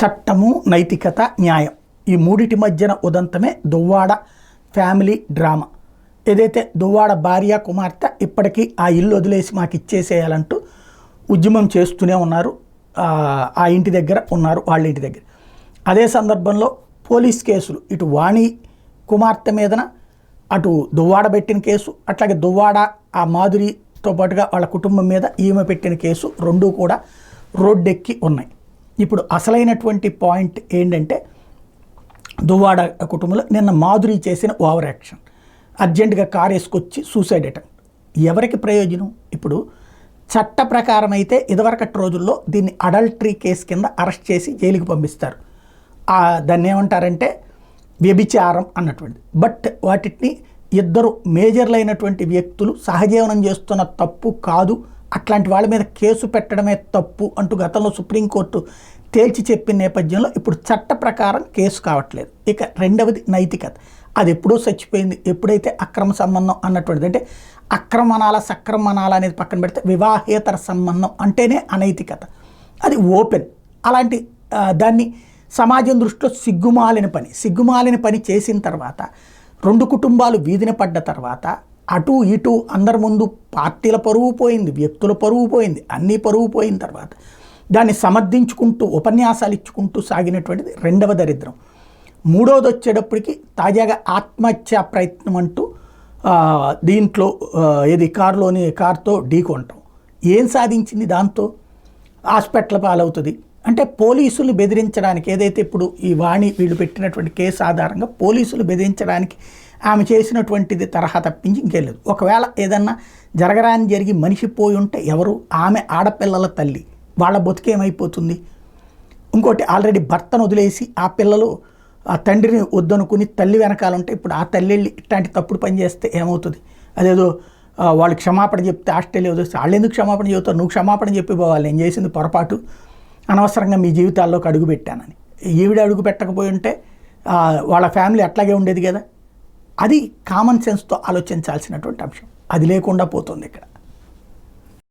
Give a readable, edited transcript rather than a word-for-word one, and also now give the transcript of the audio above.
చట్టము, నైతికత, న్యాయం ఈ మూడిటి మధ్యన ఉదంతమే దువ్వాడ ఫ్యామిలీ డ్రామా. ఏదైతే దువ్వాడ భార్య కుమార్తె ఇప్పటికీ ఆ ఇల్లు వదిలేసి మాకు ఇచ్చేసేయాలంటూ ఉద్యమం చేస్తూనే ఉన్నారు. ఆ ఇంటి దగ్గర ఉన్నారు, వాళ్ళ ఇంటి దగ్గర. అదే సందర్భంలో పోలీస్ కేసులు ఇటు వాణి కుమార్తె మీదన, అటు దువ్వాడ పెట్టిన కేసు, అట్లాగే దువ్వాడ ఆ మాధురితో పాటుగా వాళ్ళ కుటుంబం మీద ఈమె పెట్టిన కేసు రెండూ కూడా రోడ్డెక్కి ఉన్నాయి. ఇప్పుడు అసలైనటువంటి పాయింట్ ఏంటంటే దువ్వాడ కుటుంబంలో నిన్న మాధురి చేసిన ఓవర్ యాక్షన్, అర్జెంటుగా కారు వేసుకొచ్చి సూసైడ్ అటెంప్ట్. ఎవరికి ప్రయోజనం? ఇప్పుడు చట్ట ప్రకారం అయితే ఇదివరకటి రోజుల్లో దీన్ని అడల్టరీ కేసు కింద అరెస్ట్ చేసి జైలుకి పంపిస్తారు. దాన్ని ఏమంటారంటే వ్యభిచారం అన్నటువంటిది. బట్ వాటిని ఇద్దరు మేజర్లైనటువంటి వ్యక్తులు సహజీవనం చేస్తున్న తప్పు కాదు, అట్లాంటి వాళ్ళ మీద కేసు పెట్టడమే తప్పు అంటూ గతంలో సుప్రీంకోర్టు తేల్చి చెప్పిన నేపథ్యంలో ఇప్పుడు చట్ట ప్రకారం కేసు కావట్లేదు. ఇక రెండవది నైతికత. అది ఎప్పుడో చచ్చిపోయింది. ఎప్పుడైతే అక్రమ సంబంధం అన్నటువంటిది, అంటే అక్రమణాల సక్రమణాల అనేది పక్కన పెడితే వివాహేతర సంబంధం అంటేనే అనైతికత. అది ఓపెన్. అలాంటి దాన్ని సమాజం దృష్టిలో సిగ్గుమాలిన పని చేసిన తర్వాత, రెండు కుటుంబాలు వీధిన పడ్డ తర్వాత, అటు ఇటు అందరి ముందు పార్టీల పరువు పోయింది, వ్యక్తుల పరువు పోయింది, అన్నీ పరువు పోయిన తర్వాత దాన్ని సమర్థించుకుంటూ ఉపన్యాసాలు ఇచ్చుకుంటూ సాగినటువంటిది రెండవ దరిద్రం. మూడవది వచ్చేటప్పటికి తాజాగా ఆత్మహత్యా ప్రయత్నం అంటూ దీంట్లో కారుతో ఢీకొనటం. ఏం సాధించింది దాంతో? హాస్పిటల్ పాలవుతుంది. అంటే పోలీసులు బెదిరించడానికి, ఏదైతే ఇప్పుడు ఈ వాణి వీళ్ళు పెట్టినటువంటి కేసు ఆధారంగా పోలీసులు బెదిరించడానికి ఆమె చేసినటువంటిది తరహా తప్పించి ఇంకేం లేదు. ఒకవేళ ఏదన్నా జరగరాని జరిగి మనిషి పోయి ఉంటే ఎవరు? ఆమె ఆడపిల్లల తల్లి, వాళ్ళ బతుకేమైపోతుంది? ఇంకోటి, ఆల్రెడీ భర్తను వదిలేసి ఆ పిల్లలు ఆ తండ్రిని వద్దనుకుని తల్లి వెనకాల ఉంటే ఇప్పుడు ఆ తల్లి ఇట్లాంటి తప్పుడు పని చేస్తే ఏమవుతుంది? అదేదో వాళ్ళు క్షమాపణ చెప్తే ఆస్ట్రేలియా వదిలేస్తే వాళ్ళు ఎందుకు క్షమాపణ చెబుతారు? నువ్వు క్షమాపణ చెప్పి పోవాలి, నేను చేసింది పొరపాటు, అనవసరంగా మీ జీవితాల్లోకి అడుగు పెట్టానని. ఈవిడ అడుగు పెట్టకపోయి ఉంటే వాళ్ళ ఫ్యామిలీ అట్లాగే ఉండేది కదా. అది కామన్ సెన్స్తో ఆలోచించాల్సినటువంటి అంశం. అది లేకుండా పోతుంది ఇక్కడ.